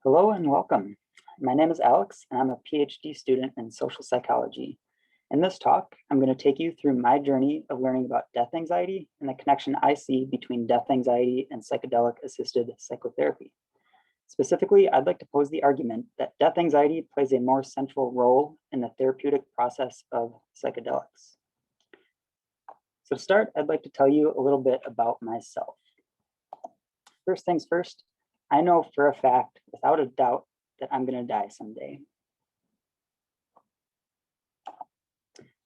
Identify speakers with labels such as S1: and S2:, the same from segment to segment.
S1: Hello and welcome. My name is Alex and I'm a PhD student in social psychology. In this talk, I'm going to take you through my journey of learning about death anxiety and the connection I see between death anxiety and psychedelic-assisted psychotherapy. Specifically, I'd like to pose the argument that death anxiety plays a more central role in the therapeutic process of psychedelics. So to start, I'd like to tell you a little bit about myself. First things first, I know for a fact, without a doubt, that I'm going to die someday.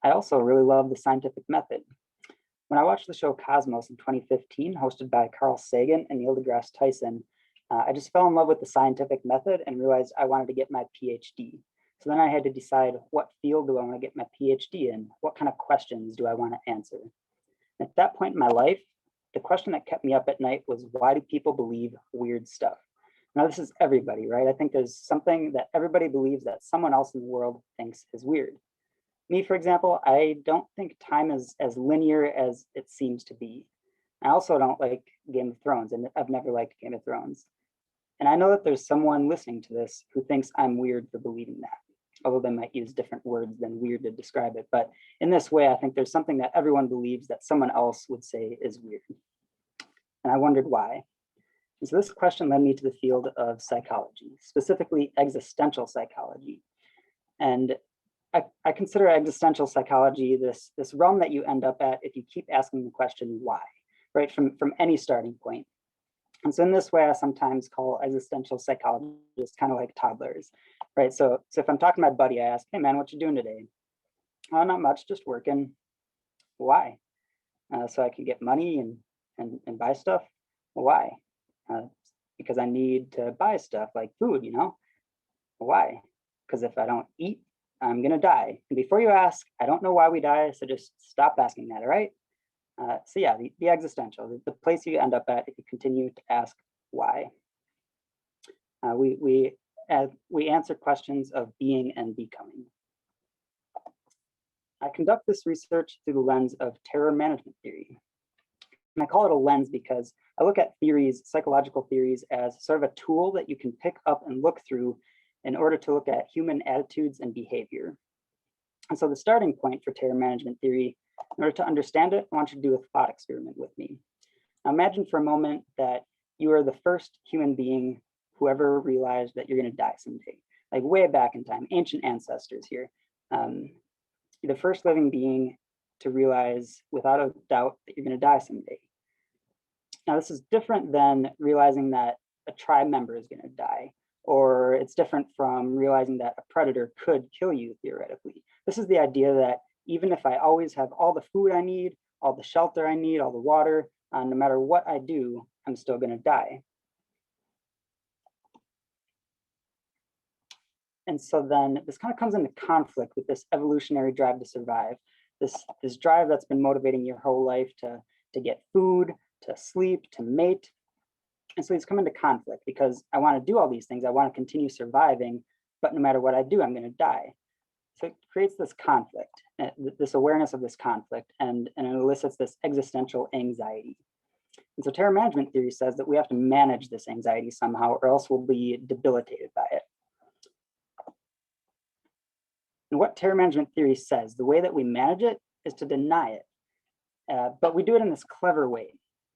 S1: I also really love the scientific method. When I watched the show Cosmos in 2015, hosted by Carl Sagan and Neil deGrasse Tyson, I just fell in love with the scientific method and realized I wanted to get my PhD. So then I had to decide, what field do I want to get my PhD in? What kind of questions do I want to answer? At that point in my life, the question that kept me up at night was, why do people believe weird stuff? Now, this is everybody, right? I think there's something that everybody believes that someone else in the world thinks is weird. Me, for example, I don't think time is as linear as it seems to be. I also don't like Game of Thrones, and I've never liked Game of Thrones. And I know that there's someone listening to this who thinks I'm weird for believing that, although they might use different words than weird to describe it. But in this way, I think there's something that everyone believes that someone else would say is weird. And I wondered why. And so this question led me to the field of psychology, specifically existential psychology. And I consider existential psychology this realm that you end up at if you keep asking the question why, right, from any starting point. And so in this way, I sometimes call existential psychologists kind of like toddlers, right? So if I'm talking to my buddy, I ask, hey man, what you doing today? Oh, not much, just working. Why? So I can get money and buy stuff. Why? Because I need to buy stuff like food, you know? Why? Because if I don't eat, I'm gonna die. And before you ask, I don't know why we die, so just stop asking that, all right? So yeah, the existential, the place you end up at if you continue to ask why. We answer questions of being and becoming. I conduct this research through the lens of terror management theory. And I call it a lens because I look at theories, psychological theories, as sort of a tool that you can pick up and look through in order to look at human attitudes and behavior. And so the starting point for terror management theory, in order to understand it, I want you to do a thought experiment with me. Now imagine for a moment that you are the first human being who ever realized that you're going to die someday, like way back in time, ancient ancestors here. The first living being to realize without a doubt that you're going to die someday. Now, this is different than realizing that a tribe member is going to die, or it's different from realizing that a predator could kill you theoretically. This is the idea that even if I always have all the food I need, all the shelter I need, all the water, no matter what I do, I'm still going to die. And so then this kind of comes into conflict with this evolutionary drive to survive, this drive that's been motivating your whole life to get food, to sleep, to mate. And so these come into conflict because I want to do all these things. I want to continue surviving, but no matter what I do, I'm going to die. So it creates this conflict, this awareness of this conflict, and it elicits this existential anxiety. And so terror management theory says that we have to manage this anxiety somehow, or else we'll be debilitated by it. And what terror management theory says, the way that we manage it is to deny it. But we do it in this clever way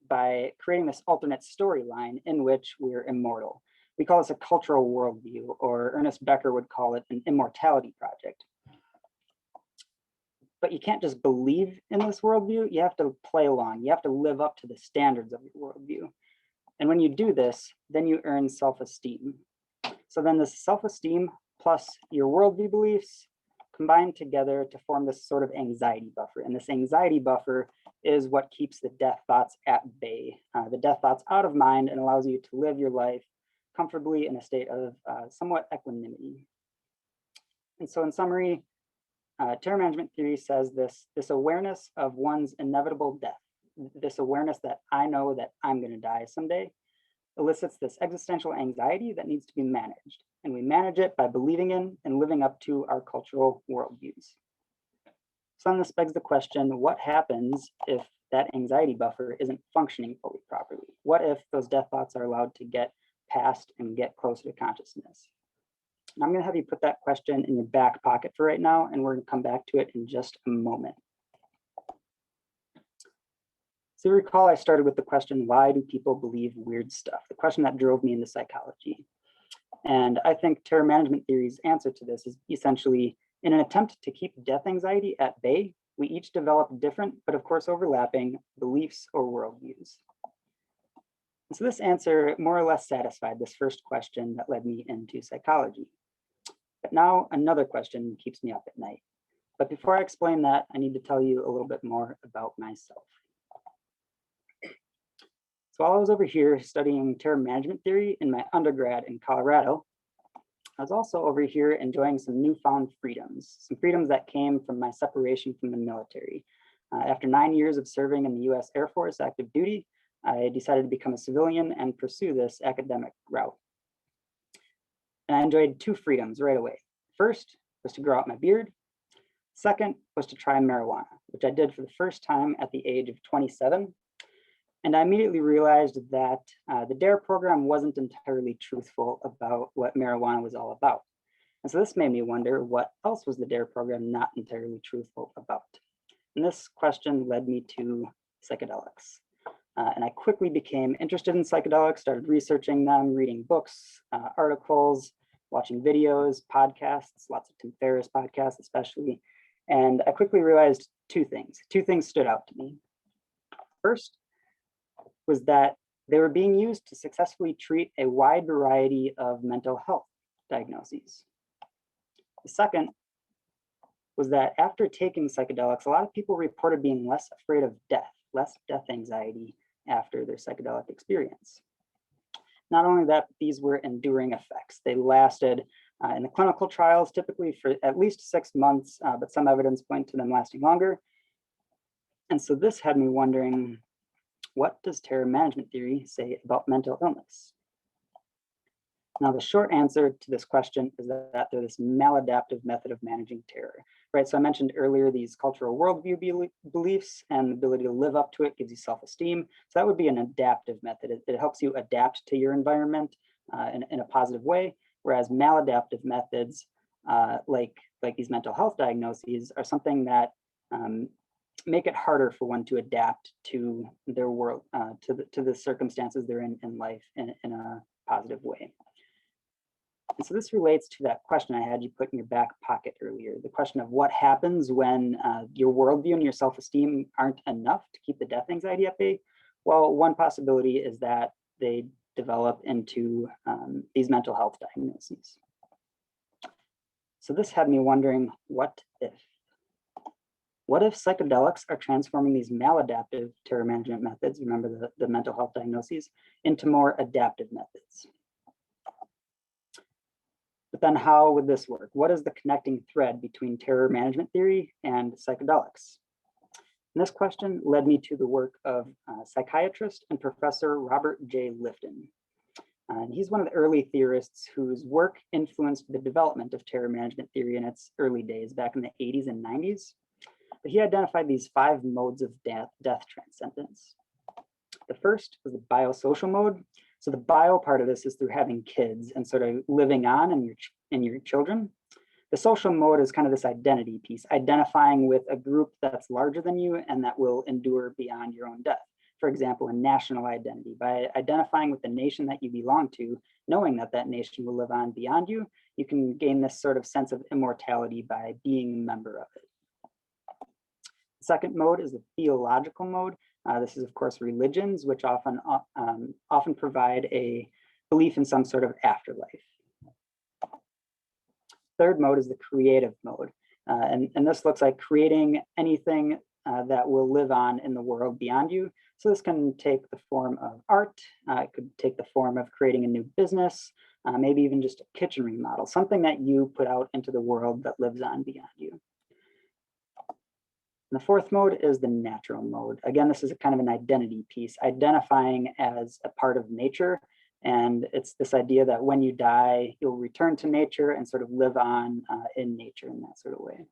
S1: by creating this alternate storyline in which we're immortal. We call this a cultural worldview, or Ernest Becker would call it an immortality project. But you can't just believe in this worldview, you have to play along. You have to live up to the standards of your worldview. And when you do this, then you earn self-esteem. So then this self-esteem plus your worldview beliefs combine together to form this sort of anxiety buffer. And this anxiety buffer is what keeps the death thoughts at bay, the death thoughts out of mind, and allows you to live your life comfortably in a state of somewhat equanimity. And so in summary, terror management theory says this awareness of one's inevitable death, this awareness that I know that I'm going to die someday, elicits this existential anxiety that needs to be managed. And we manage it by believing in and living up to our cultural worldviews. So then this begs the question, what happens if that anxiety buffer isn't functioning fully properly? What if those death thoughts are allowed to get past and get closer to consciousness? And I'm going to have you put that question in your back pocket for right now, and we're going to come back to it in just a moment. So you recall I started with the question, why do people believe weird stuff? The question that drove me into psychology. And I think terror management theory's answer to this is essentially, in an attempt to keep death anxiety at bay, we each develop different, but of course overlapping, beliefs or worldviews. And so this answer more or less satisfied this first question that led me into psychology. But now another question keeps me up at night. But before I explain that, I need to tell you a little bit more about myself. So while I was over here studying terror management theory in my undergrad in Colorado, I was also over here enjoying some newfound freedoms, some freedoms that came from my separation from the military. After 9 years of serving in the US Air Force active duty, I decided to become a civilian and pursue this academic route. And I enjoyed two freedoms right away. First was to grow out my beard. Second was to try marijuana, which I did for the first time at the age of 27. And I immediately realized that the DARE program wasn't entirely truthful about what marijuana was all about. And so this made me wonder, what else was the DARE program not entirely truthful about? And this question led me to psychedelics. And I quickly became interested in psychedelics, started researching them, reading books, articles, watching videos, podcasts, lots of Tim Ferriss podcasts especially. And I quickly realized two things. Two things stood out to me. First was that they were being used to successfully treat a wide variety of mental health diagnoses. The second was that after taking psychedelics, a lot of people reported being less afraid of death, less death anxiety after their psychedelic experience. Not only that, these were enduring effects. They lasted in the clinical trials, typically for at least 6 months, but some evidence point to them lasting longer. And so this had me wondering, what does terror management theory say about mental illness? Now, the short answer to this question is that they're this maladaptive method of managing terror, right? So I mentioned earlier these cultural worldview beliefs, and the ability to live up to it gives you self-esteem. So that would be an adaptive method. It helps you adapt to your environment in a positive way, whereas maladaptive methods like these mental health diagnoses are something that make it harder for one to adapt to their world, to the circumstances they're in life in a positive way. And so this relates to that question I had you put in your back pocket earlier, the question of what happens when your worldview and your self-esteem aren't enough to keep the death anxiety at bay. Well, one possibility is that they develop into these mental health diagnoses. So this had me wondering, what if? What if psychedelics are transforming these maladaptive terror management methods, remember the mental health diagnoses, into more adaptive methods? But then how would this work? What is the connecting thread between terror management theory and psychedelics? And this question led me to the work of psychiatrist and professor Robert J. Lifton. And he's one of the early theorists whose work influenced the development of terror management theory in its early days, back in the 80s and 90s. But he identified these 5 modes of death transcendence. The first was the biosocial mode. So the bio part of this is through having kids and sort of living on in your children. The social mode is kind of this identity piece, identifying with a group that's larger than you and that will endure beyond your own death. For example, a national identity. By identifying with the nation that you belong to, knowing that that nation will live on beyond you, you can gain this sort of sense of immortality by being a member of it. The second mode is the theological mode. This is, of course, religions, which often provide a belief in some sort of afterlife. Third mode is the creative mode. And this looks like creating anything that will live on in the world beyond you. So this can take the form of art. It could take the form of creating a new business, maybe even just a kitchen remodel, something that you put out into the world that lives on beyond you. And the fourth mode is the natural mode. Again, this is a kind of an identity piece, identifying as a part of nature. And it's this idea that when you die, you'll return to nature and sort of live on in nature in that sort of way.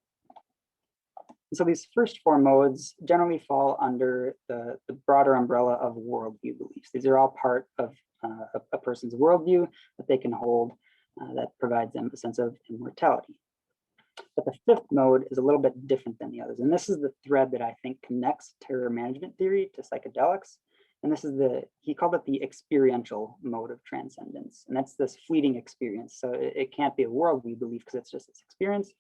S1: So these first four modes generally fall under the broader umbrella of worldview beliefs. These are all part of a person's worldview that they can hold that provides them a sense of immortality. But the fifth mode is a little bit different than the others. And this is the thread that I think connects terror management theory to psychedelics. And this is he called it the experiential mode of transcendence. And that's this fleeting experience. So it can't be a worldview belief because it's just this experience.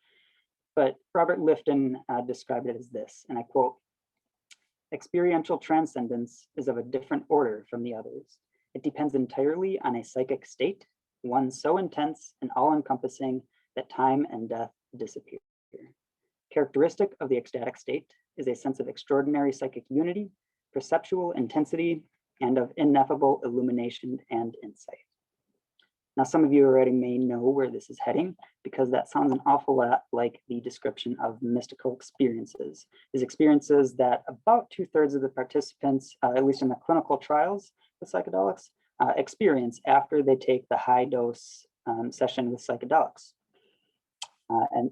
S1: But Robert Lifton described it as this, and I quote, "Experiential transcendence is of a different order from the others. It depends entirely on a psychic state, one so intense and all-encompassing that time and death disappear. Characteristic of the ecstatic state is a sense of extraordinary psychic unity, perceptual intensity, and of ineffable illumination and insight." Now, some of you already may know where this is heading because that sounds an awful lot like the description of mystical experiences. These experiences that about 2/3 of the participants, at least in the clinical trials with psychedelics, experience after they take the high dose session with psychedelics.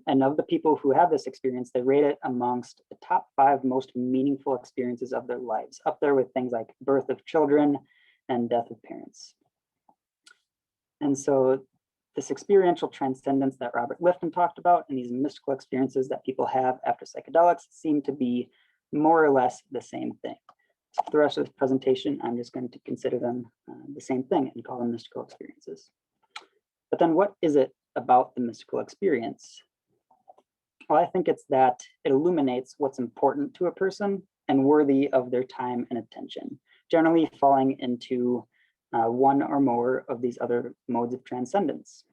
S1: And of the people who have this experience, they rate it amongst the top 5 most meaningful experiences of their lives, up there with things like birth of children and death of parents. And so this experiential transcendence that Robert Lifton talked about and these mystical experiences that people have after psychedelics seem to be more or less the same thing. So for the rest of this presentation, I'm just going to consider them the same thing and call them mystical experiences. But then what is it about the mystical experience? Well, I think it's that it illuminates what's important to a person and worthy of their time and attention, generally falling into one or more of these other modes of transcendence.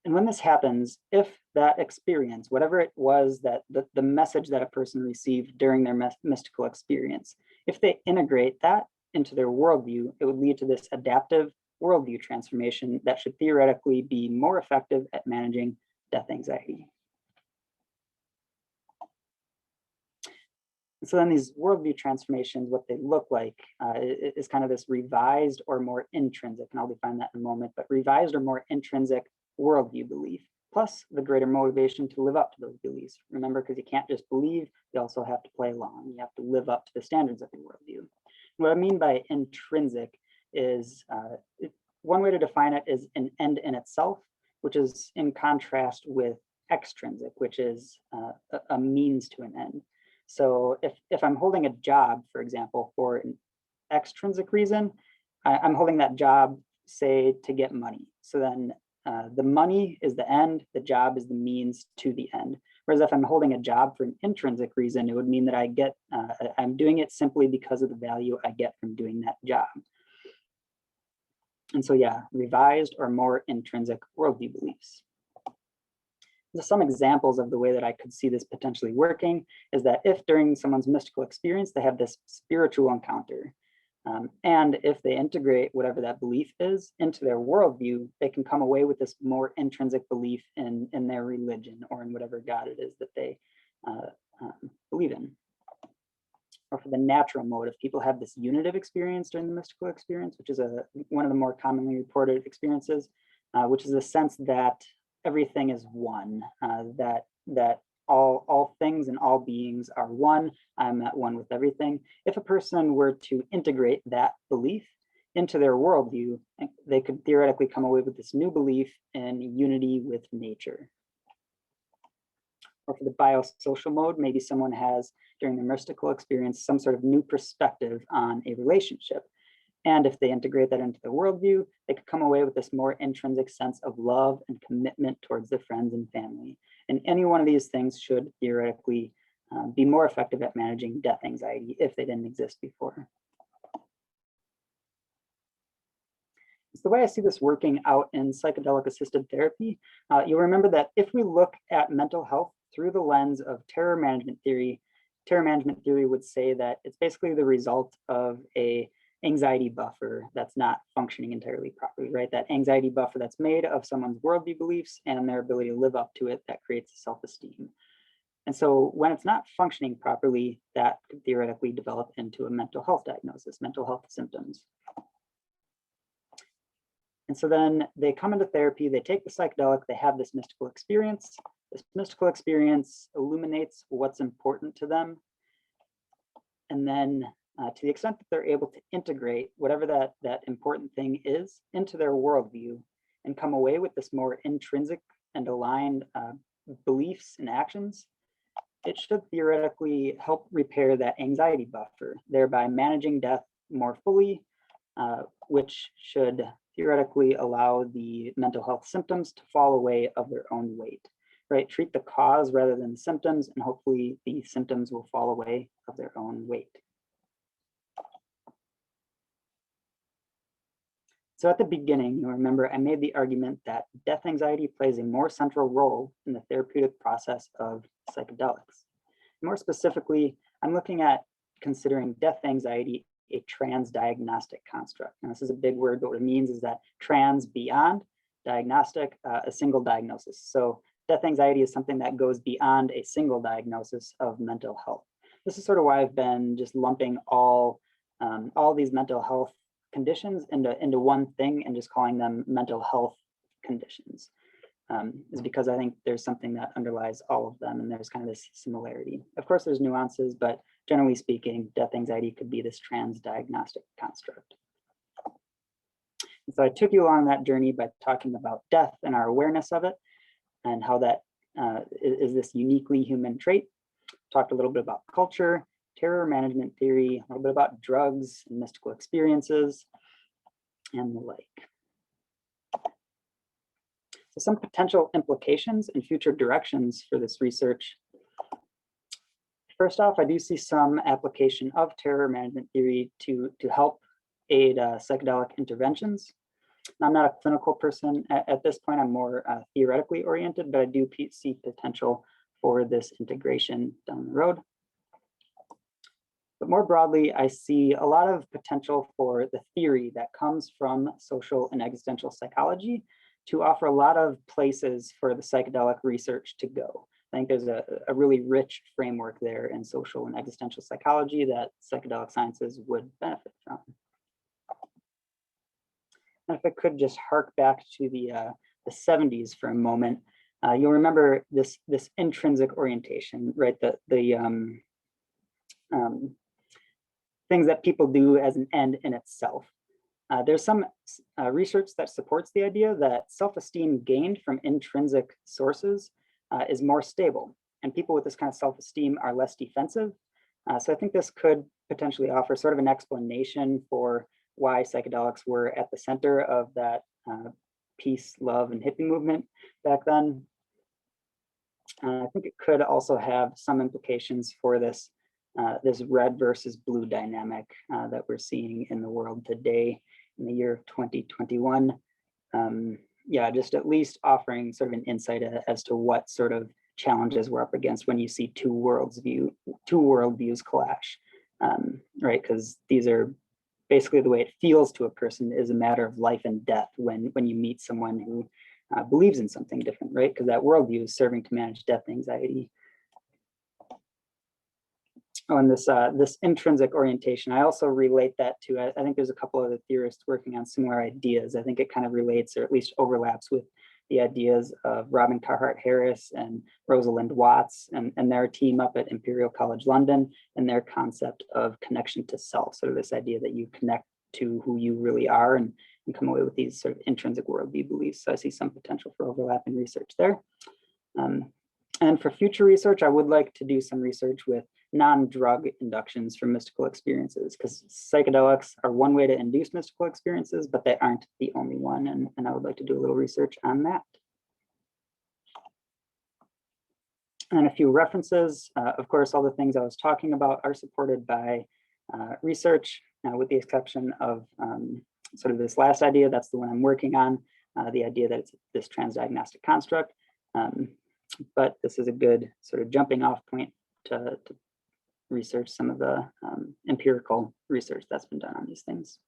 S1: And when this happens, if that experience, whatever it was that the message that a person received during their mystical experience, if they integrate that into their worldview, it would lead to this adaptive worldview transformation that should theoretically be more effective at managing death anxiety. So then these worldview transformations, what they look like is kind of this revised or more intrinsic, and I'll define that in a moment, but revised or more intrinsic worldview belief, plus the greater motivation to live up to those beliefs. Remember, because you can't just believe, you also have to play along. You have to live up to the standards of your worldview. What I mean by intrinsic is, one way to define it is an end in itself, which is in contrast with extrinsic, which is a means to an end. So if I'm holding a job, for example, for an extrinsic reason, I'm holding that job, say, to get money. So then the money is the end, the job is the means to the end. Whereas if I'm holding a job for an intrinsic reason, it would mean that I'm doing it simply because of the value I get from doing that job. And so yeah, revised or more intrinsic worldview beliefs. Some examples of the way that I could see this potentially working is that if during someone's mystical experience, they have this spiritual encounter, and if they integrate whatever that belief is into their worldview, they can come away with this more intrinsic belief in their religion or in whatever God it is that they believe in. Or for the natural mode, if people have this unitive experience during the mystical experience, which is one of the more commonly reported experiences, which is a sense that everything is one, that all things and all beings are one. I'm at one with everything. If a person were to integrate that belief into their worldview, they could theoretically come away with this new belief in unity with nature. Or for the biosocial mode, maybe someone has, during their mystical experience, some sort of new perspective on a relationship. And if they integrate that into their worldview, they could come away with this more intrinsic sense of love and commitment towards their friends and family. And any one of these things should theoretically be more effective at managing death anxiety if they didn't exist before. It's the way I see this working out in psychedelic-assisted therapy. You'll remember that if we look at mental health through the lens of terror management theory would say that it's basically the result of a anxiety buffer that's not functioning entirely properly, right? That anxiety buffer that's made of someone's worldview beliefs and their ability to live up to it that creates self-esteem. And so when it's not functioning properly, that could theoretically develop into a mental health diagnosis, mental health symptoms. And so then they come into therapy, they take the psychedelic, they have this mystical experience, This mystical experience illuminates what's important to them. And then to the extent that they're able to integrate whatever that important thing is into their worldview and come away with this more intrinsic and aligned beliefs and actions, it should theoretically help repair that anxiety buffer, thereby managing death more fully, which should theoretically allow the mental health symptoms to fall away of their own weight, right? Treat the cause rather than the symptoms, and hopefully the symptoms will fall away of their own weight. So at the beginning, you'll remember I made the argument that death anxiety plays a more central role in the therapeutic process of psychedelics. More specifically, I'm looking at considering death anxiety a trans-diagnostic construct. Now, this is a big word, but what it means is that trans, beyond, diagnostic, a single diagnosis. So death anxiety is something that goes beyond a single diagnosis of mental health. This is sort of why I've been just lumping all these mental health conditions into one thing and just calling them mental health conditions, is because I think there's something that underlies all of them, and there's kind of this similarity. Of course, there's nuances, but generally speaking, death anxiety could be this trans-diagnostic construct. And so I took you along that journey by talking about death and our awareness of it, and how that is this uniquely human trait. Talked a little bit about culture, terror management theory, a little bit about drugs and mystical experiences, and the like. So some potential implications and future directions for this research. First off, I do see some application of terror management theory to help aid psychedelic interventions. I'm not a clinical person at this point. I'm more theoretically oriented, but I do see potential for this integration down the road. But more broadly, I see a lot of potential for the theory that comes from social and existential psychology to offer a lot of places for the psychedelic research to go. I think there's a really rich framework there in social and existential psychology that psychedelic sciences would benefit from. And if I could just hark back to the 70s for a moment, you'll remember this intrinsic orientation, right? The things that people do as an end in itself. There's some research that supports the idea that self-esteem gained from intrinsic sources is more stable, and people with this kind of self-esteem are less defensive. So I think this could potentially offer sort of an explanation for why psychedelics were at the center of that peace, love, and hippie movement back then. I think it could also have some implications for this red versus blue dynamic that we're seeing in the world today in the year of 2021. Yeah, just at least offering sort of an insight as to what sort of challenges we're up against when you see two worldviews clash, right? Because these are basically the way it feels to a person is a matter of life and death when you meet someone who believes in something different, right? Because that worldview is serving to manage death anxiety. Oh, and this intrinsic orientation, I also relate that to, I think there's a couple other theorists working on similar ideas. I think it kind of relates, or at least overlaps, with the ideas of Robin Carhart Harris and Rosalind Watts and their team up at Imperial College London, and their concept of connection to self, sort of this idea that you connect to who you really are and come away with these sort of intrinsic worldview beliefs. So I see some potential for overlap in research there. And for future research, I would like to do some research with non-drug inductions for mystical experiences, because psychedelics are one way to induce mystical experiences, but they aren't the only one, and I would like to do a little research on that. And a few references. Of course, all the things I was talking about are supported by research, with the exception of sort of this last idea. That's the one I'm working on, the idea that it's this transdiagnostic construct. But this is a good sort of jumping off point to research some of the empirical research that's been done on these things.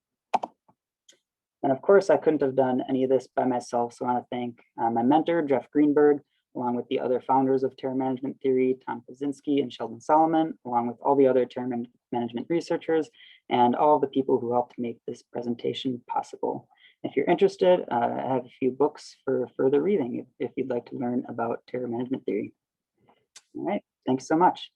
S1: And of course, I couldn't have done any of this by myself, so I want to thank my mentor, Jeff Greenberg, along with the other founders of terror management theory, Tom Pyszczynski and Sheldon Solomon, along with all the other terror management researchers, and all of the people who helped make this presentation possible. If you're interested, I have a few books for further reading if you'd like to learn about terror management theory. All right, thanks so much.